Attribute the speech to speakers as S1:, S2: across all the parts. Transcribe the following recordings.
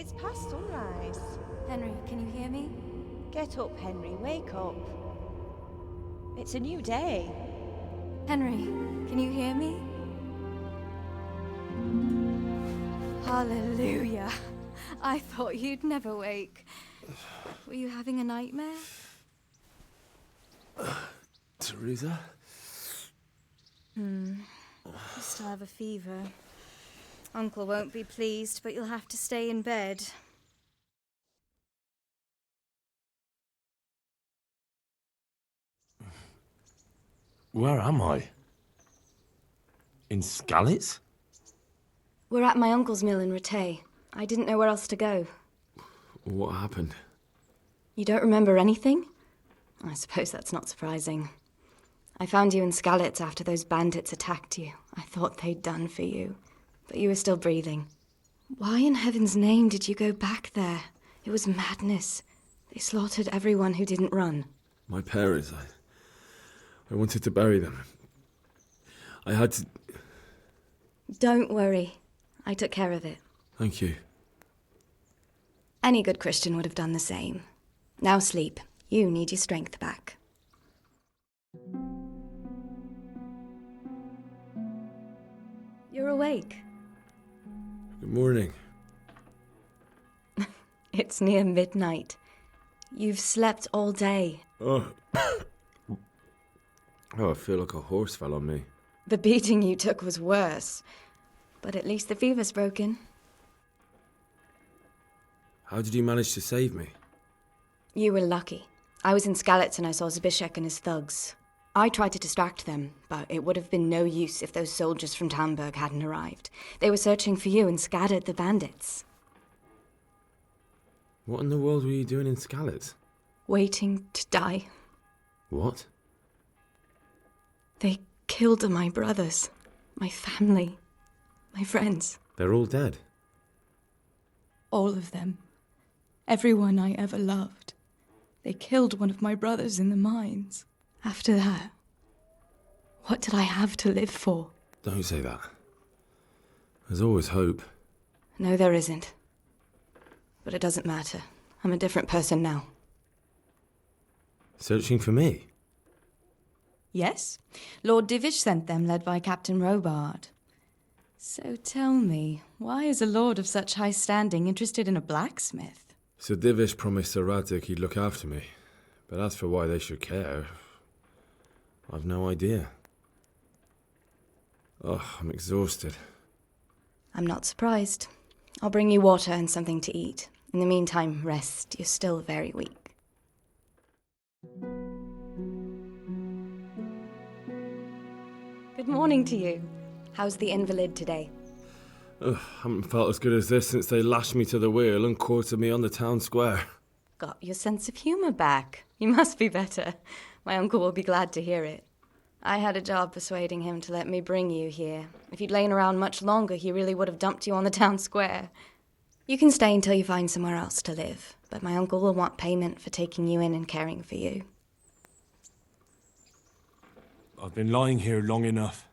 S1: It's past sunrise.
S2: Henry, can you hear me?
S1: Get up, Henry, wake up. It's a new day.
S2: Henry, can you hear me? Hallelujah. I thought you'd never wake. Were you having a nightmare?
S3: Teresa?
S2: You still have a fever. Uncle won't be pleased, but you'll have to stay in bed.
S3: Where am I? In Skalitz?
S2: We're at my uncle's mill in Rattay. I didn't know where else to go.
S3: What happened?
S2: You don't remember anything? I suppose that's not surprising. I found you in Skalitz after those bandits attacked you. I thought they'd done for you. But you were still breathing. Why in heaven's name did you go back there? It was madness. They slaughtered everyone who didn't run.
S3: My parents, I wanted to bury them. I had to...
S2: Don't worry. I took care of it.
S3: Thank you.
S2: Any good Christian would have done the same. Now sleep. You need your strength back. You're awake.
S3: Good morning.
S2: It's near midnight. You've slept all day.
S3: Oh, I feel like a horse fell on me.
S2: The beating you took was worse. But at least the fever's broken.
S3: How did you manage to save me?
S2: You were lucky. I was in Skalitz and I saw Zbyszek and his thugs. I tried to distract them, but it would have been no use if those soldiers from Tamburg hadn't arrived. They were searching for you and scattered the bandits.
S3: What in the world were you doing in Skalitz?
S2: Waiting to die.
S3: What?
S2: They killed my brothers, my family, my friends.
S3: They're all dead.
S2: All of them. Everyone I ever loved. They killed one of my brothers in the mines. After that, what did I have to live for?
S3: Don't say that. There's always hope.
S2: No, there isn't. But it doesn't matter. I'm a different person now.
S3: Searching for me?
S2: Yes. Lord Divish sent them, led by Captain Robard. So tell me, why is a lord of such high standing interested in a blacksmith?
S3: Sir Divish promised Sir Radic he'd look after me. But as for why they should care, I've no idea. Oh, I'm exhausted.
S2: I'm not surprised. I'll bring you water and something to eat. In the meantime, rest. You're still very weak. Good morning to you. How's the invalid today?
S3: Haven't felt as good as this since they lashed me to the wheel and quartered me on the town square.
S2: Got your sense of humour back. You must be better. My uncle will be glad to hear it. I had a job persuading him to let me bring you here. If you'd lain around much longer, he really would have dumped you on the town square. You can stay until you find somewhere else to live, but my uncle will want payment for taking you in and caring for you.
S4: I've been lying here long enough.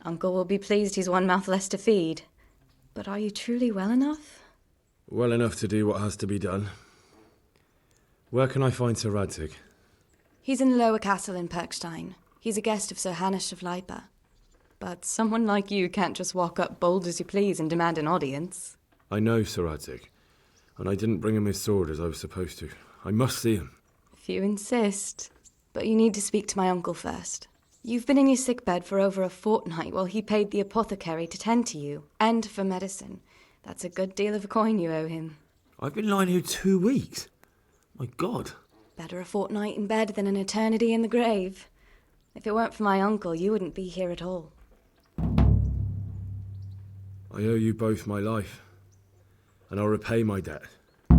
S2: Uncle will be pleased he's one mouth less to feed. But are you truly well enough?
S3: Well enough to do what has to be done. Where can I find Sir Radic?
S2: He's in the lower castle in Perkstein. He's a guest of Sir Hanush of Leipa. But someone like you can't just walk up bold as you please and demand an audience.
S3: I know Sir Radic, and I didn't bring him his sword as I was supposed to. I must see him.
S2: If you insist. But you need to speak to my uncle first. You've been in your sickbed for over a fortnight while he paid the apothecary to tend to you, and for medicine. That's a good deal of coin you owe him.
S3: I've been lying here 2 weeks. My God.
S2: Better a fortnight in bed than an eternity in the grave. If it weren't for my uncle, you wouldn't be here at all.
S3: I owe you both my life, and I'll repay my debt.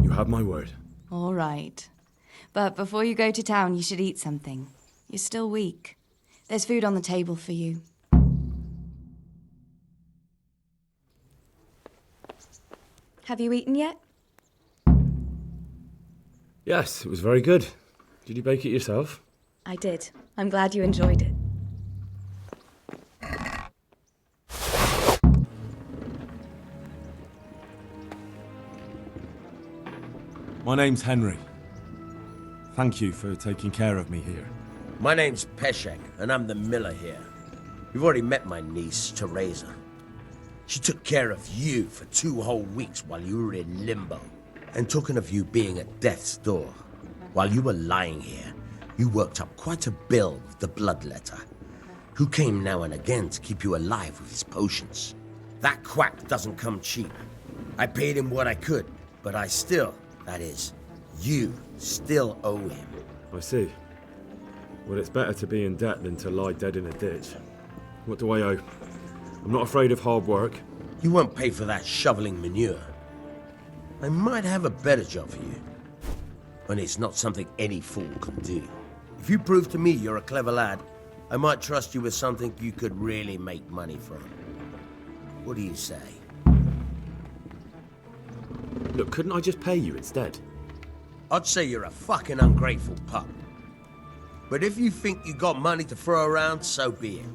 S3: You have my word.
S2: All right. But before you go to town, you should eat something. You're still weak. There's food on the table for you. Have you eaten yet?
S3: Yes, it was very good. Did you bake it yourself?
S2: I did. I'm glad you enjoyed it.
S4: My name's Henry. Thank you for taking care of me here.
S5: My name's Peshek, and I'm the miller here. You've already met my niece, Teresa. She took care of you for 2 whole weeks while you were in limbo. And talking of you being at death's door, while you were lying here, you worked up quite a bill with the bloodletter, who came now and again to keep you alive with his potions. That quack doesn't come cheap. I paid him what I could, but I still, that is, you still owe him.
S3: I see. Well, it's better to be in debt than to lie dead in a ditch. What do I owe? I'm not afraid of hard work.
S5: You won't pay for that shoveling manure. I might have a better job for you. And it's not something any fool can do. If you prove to me you're a clever lad, I might trust you with something you could really make money from. What do you say?
S3: Look, couldn't I just pay you instead?
S5: I'd say you're a fucking ungrateful pup. But if you think you got money to throw around, so be it.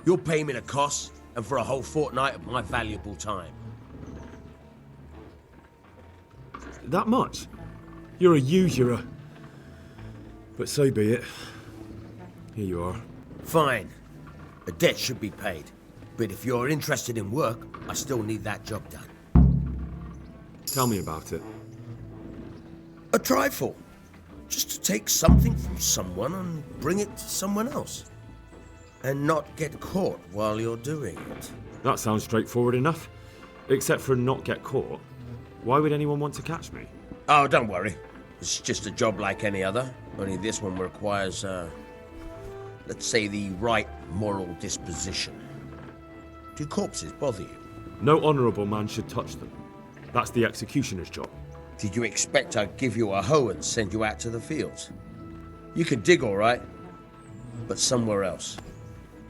S5: You'll pay me the costs and for a whole fortnight of my valuable time.
S3: That much? You're a usurer. But so be it. Here you are.
S5: Fine. The debt should be paid. But if you're interested in work, I still need that job done.
S3: Tell me about it.
S5: A trifle. Just to take something from someone and bring it to someone else. And not get caught while you're doing it.
S3: That sounds straightforward enough. Except for not get caught. Why would anyone want to catch me?
S5: Oh, don't worry. It's just a job like any other. Only this one requires, let's say, the right moral disposition. Do corpses bother you?
S3: No honourable man should touch them. That's the executioner's job.
S5: Did you expect I'd give you a hoe and send you out to the fields? You can dig all right, but somewhere else.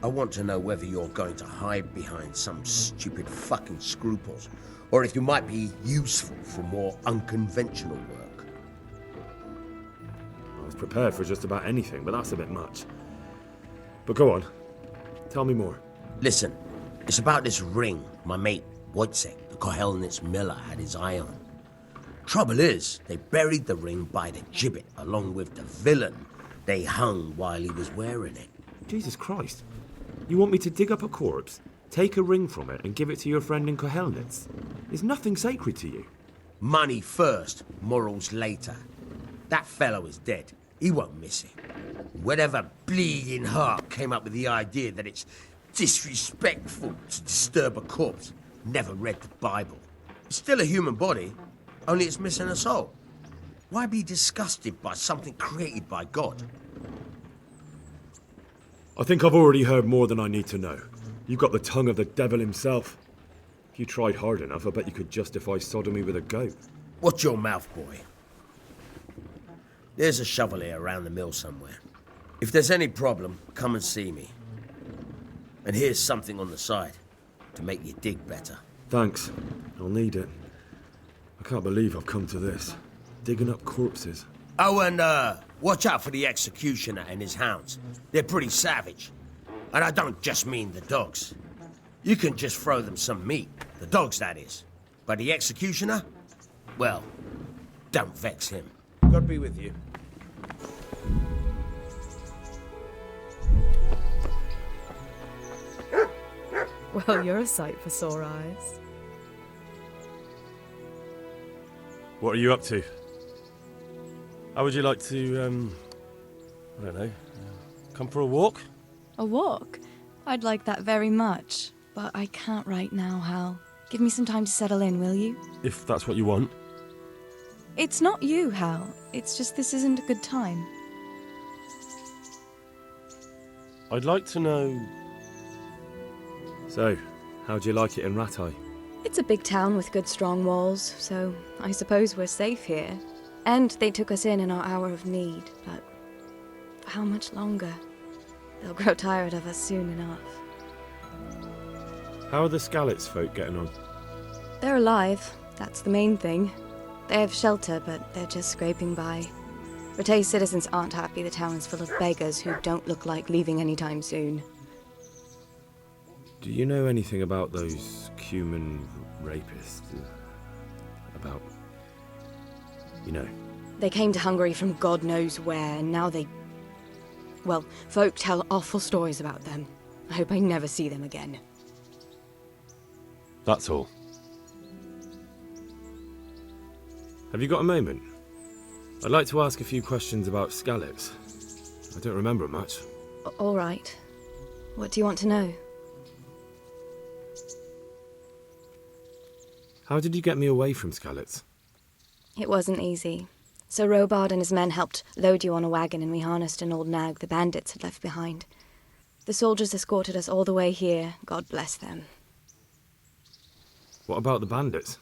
S5: I want to know whether you're going to hide behind some stupid fucking scruples, or if you might be useful for more unconventional work.
S3: I was prepared for just about anything, but that's a bit much. But go on. Tell me more.
S5: Listen, it's about this ring my mate Wojciech, the Kohelnitz miller, had his eye on. Trouble is, they buried the ring by the gibbet along with the villain they hung while he was wearing it.
S3: Jesus Christ. You want me to dig up a corpse, take a ring from it, and give it to your friend in Kohelnitz? Is nothing sacred to you?
S5: Money first, morals later. That fellow is dead. He won't miss it. Whatever bleeding heart came up with the idea that it's disrespectful to disturb a corpse never read the Bible. It's still a human body, only it's missing a soul. Why be disgusted by something created by God?
S3: I think I've already heard more than I need to know. You've got the tongue of the devil himself. If you tried hard enough, I bet you could justify sodomy with a goat.
S5: Watch your mouth, boy. There's a shovel here around the mill somewhere. If there's any problem, come and see me. And here's something on the side to make you dig better.
S3: Thanks. I'll need it. I can't believe I've come to this. Digging up corpses.
S5: Oh, and watch out for the executioner and his hounds. They're pretty savage. And I don't just mean the dogs. You can just throw them some meat. The dogs, that is. But the executioner? Well, don't vex him. God be with you.
S6: Well, you're a sight for sore eyes.
S4: What are you up to? How would you like to, I don't know, come for a walk?
S2: A walk? I'd like that very much. But I can't right now, Hal. Give me some time to settle in, will you?
S4: If that's what you want.
S2: It's not you, Hal. It's just this isn't a good time.
S4: I'd like to know...
S3: So, how'd you like it in Rattay?
S2: It's a big town with good strong walls, so I suppose we're safe here. And they took us in our hour of need, but for how much longer? They'll grow tired of us soon enough.
S3: How are the Skalitz folk getting on?
S2: They're alive, that's the main thing. They have shelter, but they're just scraping by. Rattay's citizens aren't happy the town is full of beggars who don't look like leaving anytime soon.
S3: Do you know anything about those human rapists? About You know.
S2: They came to Hungary from God knows where, and now they... Well, folk tell awful stories about them. I hope I never see them again.
S4: That's all.
S3: Have you got a moment? I'd like to ask a few questions about Skalitz. I don't remember much.
S2: All right. What do you want to know?
S3: How did you get me away from Skalitz?
S2: It wasn't easy. Sir Robard and his men helped load you on a wagon, and we harnessed an old nag the bandits had left behind. The soldiers escorted us all the way here. God bless them.
S3: What about the bandits?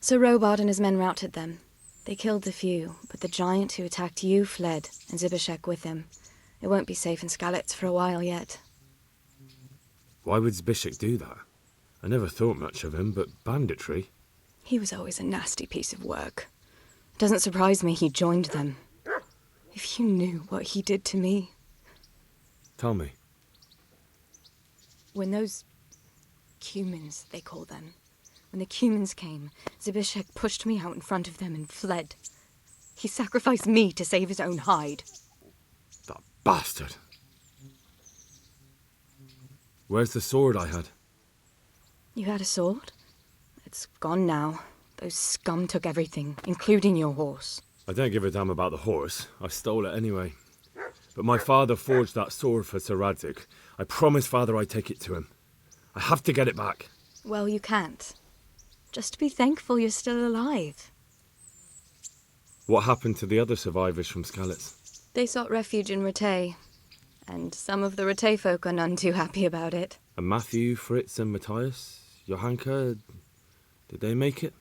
S2: Sir Robard and his men routed them. They killed the few, but the giant who attacked you fled, and Zbyszek with him. It won't be safe in Skalitz for a while yet.
S3: Why would Zbyszek do that? I never thought much of him, but banditry?
S2: He was always a nasty piece of work. It doesn't surprise me he joined them. If you knew what he did to me.
S3: Tell me.
S2: When those cumins, they call them, when the cumins came, Zbyszek pushed me out in front of them and fled. He sacrificed me to save his own hide.
S3: That bastard. Where's the sword I had?
S2: You had a sword? It's gone now. Those scum took everything, including your horse.
S3: I don't give a damn about the horse. I stole it anyway. But my father forged that sword for Sir Radzig. I promised father I'd take it to him. I have to get it back.
S2: Well, you can't. Just be thankful you're still alive.
S3: What happened to the other survivors from Skalitz?
S2: They sought refuge in Ratay, and some of the Ratay folk are none too happy about it.
S3: And Matthew, Fritz and Matthias? Johanka? Did they make it?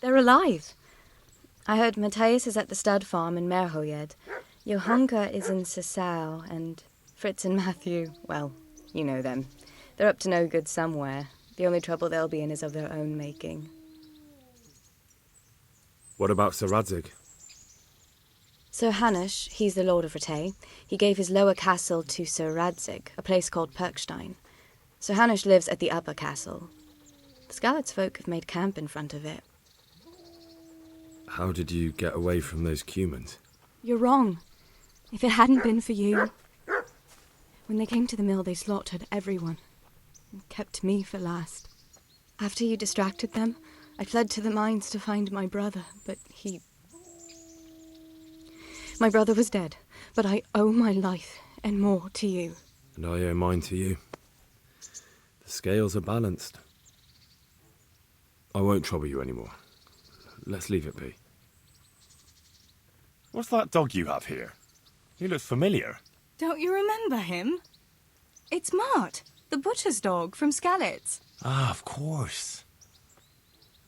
S2: They're alive. I heard Matthias is at the stud farm in Merhojed. Johanka is in Sasau, and Fritz and Matthew, well, you know them. They're up to no good somewhere. The only trouble they'll be in is of their own making.
S3: What about Sir Radzig?
S2: Sir Hanush, he's the Lord of Ratay. He gave his lower castle to Sir Radzig, a place called Perkstein. Sir Hanush lives at the upper castle. The Skalitz folk have made camp in front of it.
S3: How did you get away from those cumins?
S2: You're wrong. If it hadn't been for you... When they came to the mill, they slaughtered everyone. And kept me for last. After you distracted them, I fled to the mines to find my brother, but he... My brother was dead, but I owe my life and more to you.
S3: And I owe mine to you. The scales are balanced. I won't trouble you anymore. Let's leave it be.
S4: What's that dog you have here? He looks familiar.
S6: Don't you remember him? It's Mart, the butcher's dog from Skalitz.
S4: Ah, of course.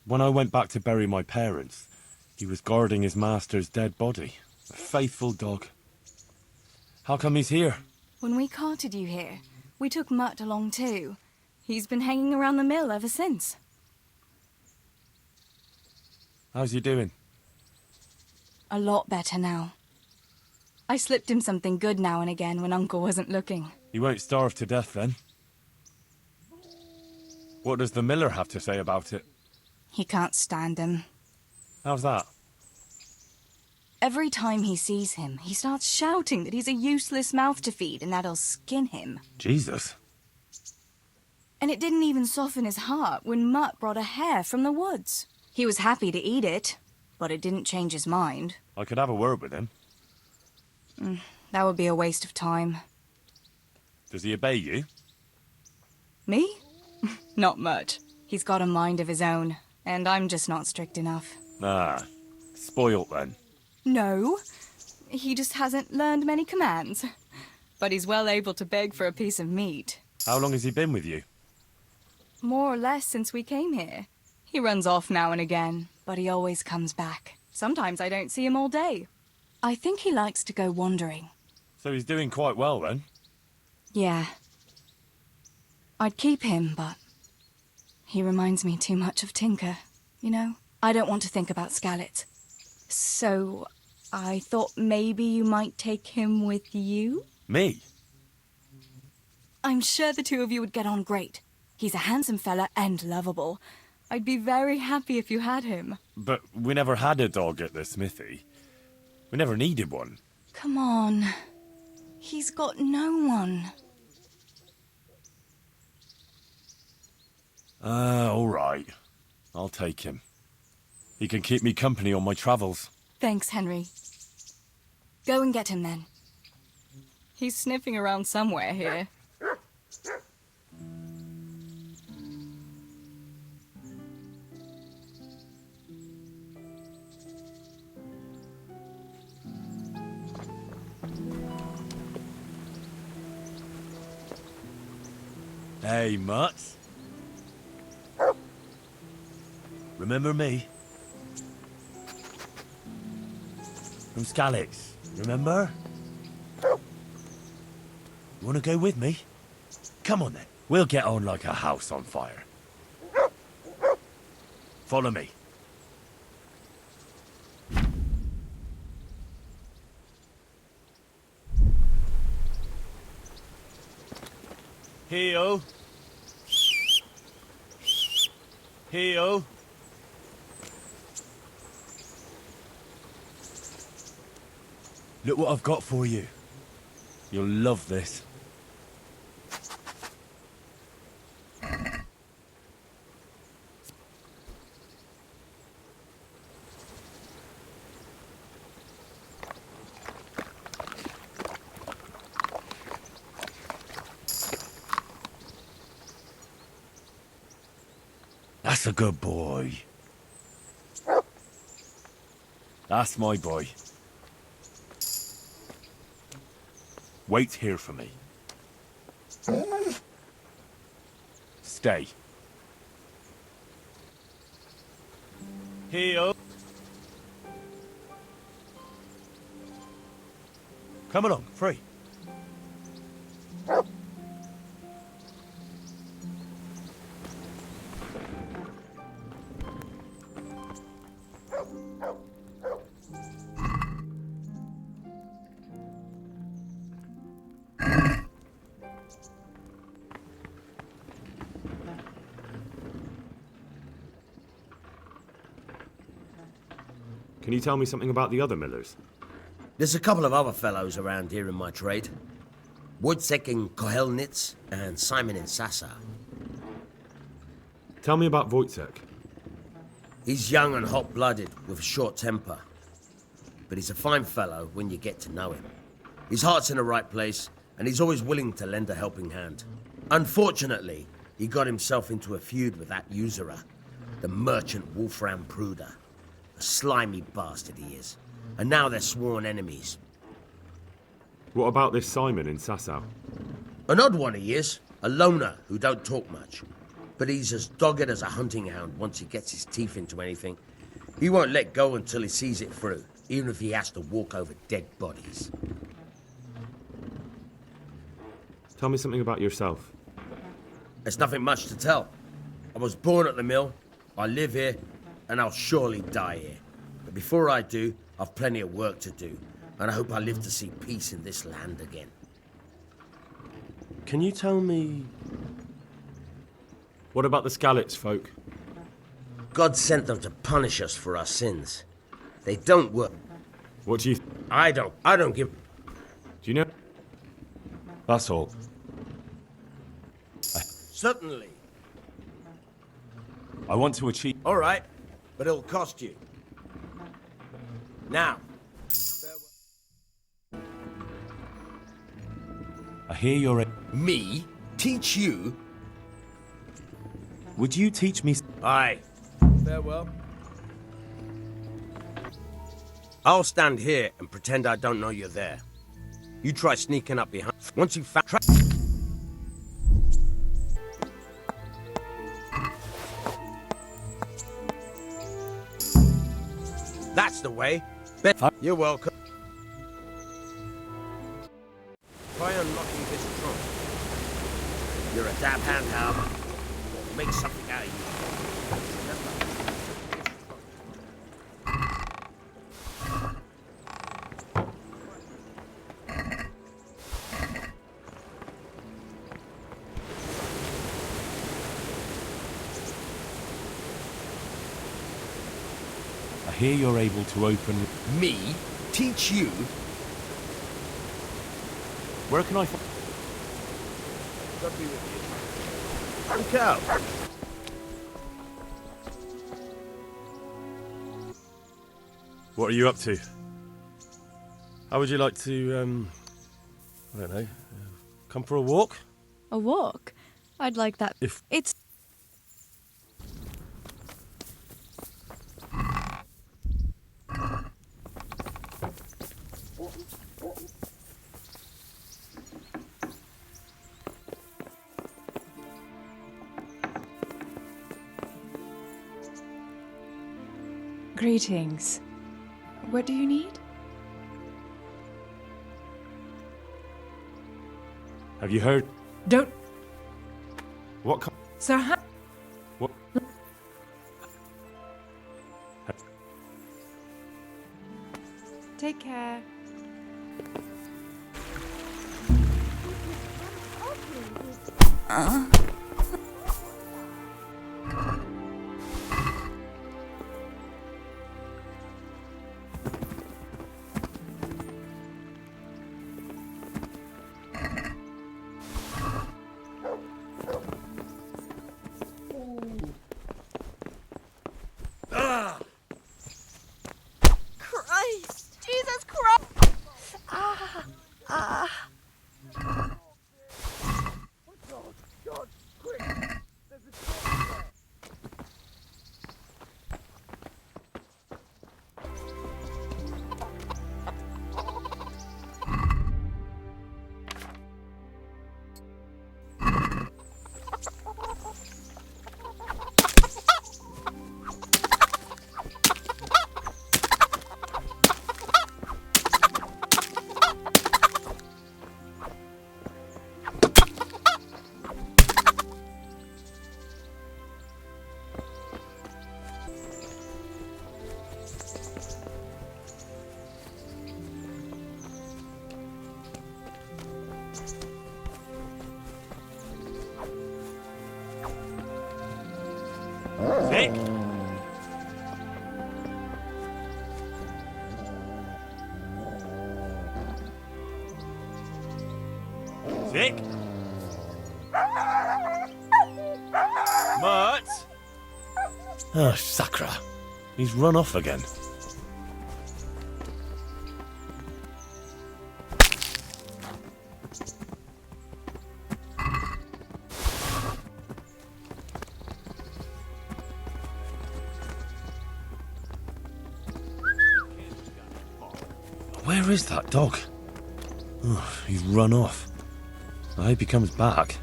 S4: When I went back to bury my parents, he was guarding his master's dead body. A faithful dog. How come he's here?
S6: When we carted you here, we took Mutt along too. He's been hanging around the mill ever since.
S4: How's he doing?
S6: A lot better now. I slipped him something good now and again when Uncle wasn't looking.
S4: He won't starve to death then. What does the miller have to say about it?
S6: He can't stand him.
S4: How's that?
S6: Every time he sees him, he starts shouting that he's a useless mouth to feed and that'll skin him.
S4: Jesus.
S6: And it didn't even soften his heart when Mutt brought a hare from the woods. He was happy to eat it, but it didn't change his mind.
S4: I could have a word with him.
S6: That would be a waste of time.
S4: Does he obey you?
S6: Me? Not much. He's got a mind of his own, and I'm just not strict enough.
S4: Ah, spoilt then.
S6: No, he just hasn't learned many commands. But he's well able to beg for a piece of meat.
S4: How long has he been with you?
S6: More or less since we came here. He runs off now and again, but he always comes back. Sometimes I don't see him all day. I think he likes to go wandering.
S4: So he's doing quite well then?
S6: Yeah. I'd keep him, but he reminds me too much of Tinker, you know? I don't want to think about Skalitz. So I thought maybe you might take him with you?
S4: Me?
S6: I'm sure the two of you would get on great. He's a handsome fella and lovable. I'd be very happy if you had him.
S4: But we never had a dog at the smithy. We never needed one.
S6: Come on. He's got no one.
S4: All right. I'll take him. He can keep me company on my travels.
S6: Thanks, Henry. Go and get him then. He's sniffing around somewhere here.
S4: Hey, Mutts. Remember me? From Skalitz, remember? You wanna go with me? Come on then, we'll get on like a house on fire. Follow me. Heel. Heel. Look what I've got for you. You'll love this. That's a good boy. That's my boy. Wait here for me. Stay. Heel. Come along, free.
S3: Can you tell me something about the other millers?
S5: There's a couple of other fellows around here in my trade. Wojciech in Kohelnitz and Simon in Sassau.
S3: Tell me about Wojciech.
S5: He's young and hot-blooded with a short temper. But he's a fine fellow when you get to know him. His heart's in the right place, and he's always willing to lend a helping hand. Unfortunately, he got himself into a feud with that usurer, the merchant Wolfram Pruder. A slimy bastard he is. And now they're sworn enemies.
S3: What about this Simon in Sassau?
S5: An odd one he is. A loner who don't talk much. But he's as dogged as a hunting hound once he gets his teeth into anything. He won't let go until he sees it through, even if he has to walk over dead bodies.
S3: Tell me something about yourself.
S5: There's nothing much to tell. I was born at the mill, I live here, and I'll surely die here. But before I do, I've plenty of work to do, and I hope I live to see peace in this land again.
S4: Can you tell me...
S3: What about the Skalitz folk?
S5: God sent them to punish us for our sins. They don't work.
S3: What do you...
S5: I don't give...
S3: Do you know...
S4: That's all.
S5: Certainly.
S4: I want to achieve...
S5: All right, but it'll cost you. Now.
S4: I hear you're a...
S5: Me? Teach you?
S4: Would you teach me...
S5: Aye. Farewell. I'll stand here and pretend I don't know you're there. You try sneaking up behind... Once you've found... That's the way. You're welcome. Try unlocking this trunk. You're a dab hand, Hal. Make something out of you.
S4: hear you're able to open...
S5: Me? Teach you?
S4: Where can I...
S5: Look out!
S4: What are you up to? How would you like to, I don't know, come for a walk?
S6: A walk? I'd like that.
S4: If-
S6: It's... Greetings. What do you need?
S4: Have you heard?
S6: Don't...
S4: What
S6: Sir,
S4: What?
S6: Take care.
S1: Christ! Jesus Christ!
S4: Vic? Vic? Mutt?
S5: Oh, Sakra. He's run off again. Where is that dog? Oh, he's run off. I hope he comes back.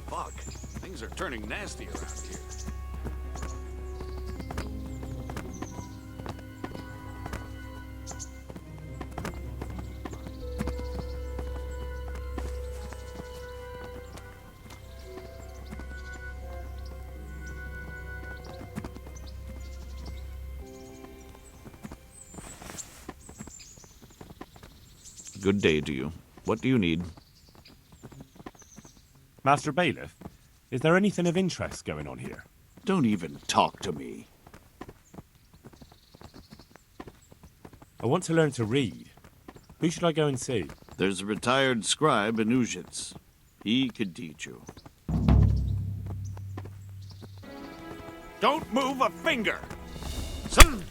S7: Fuck. Things are turning nasty around here. Good day to you. What do you need?
S4: Master Bailiff, is there anything of interest going on here?
S7: Don't even talk to me.
S4: I want to learn to read. Who should I go and see?
S7: There's a retired scribe in Ujits. He could teach you. Don't move a finger! Son!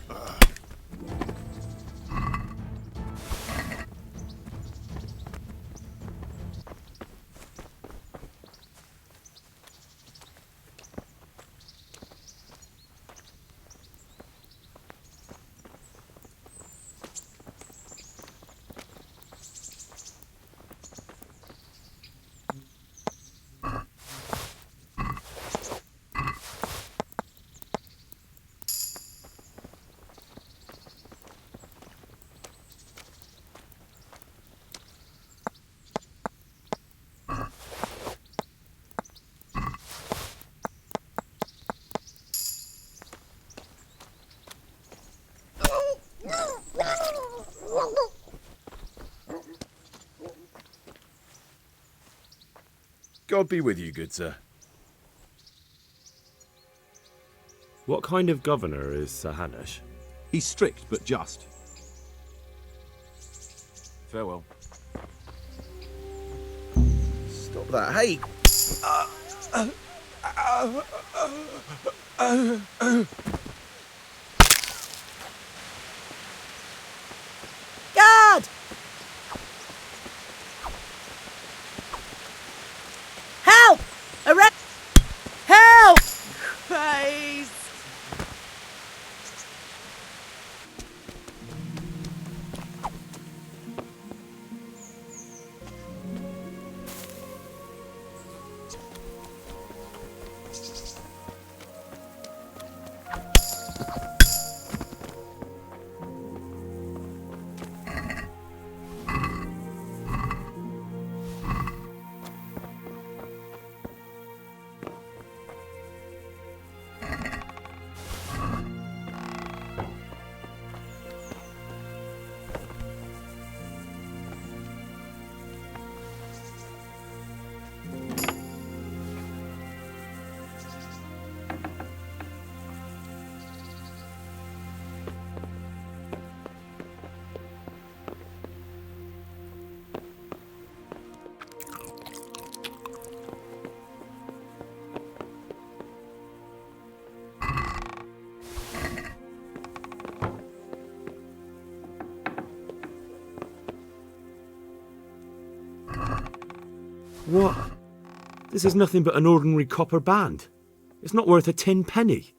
S3: God be with you, good sir. What kind of governor is Sir Hanush?
S7: He's strict but just. Farewell.
S5: Stop that. Hey!
S1: Guard! Help! Help! Christ!
S3: What? This is nothing but an ordinary copper band. It's not worth a 10 penny.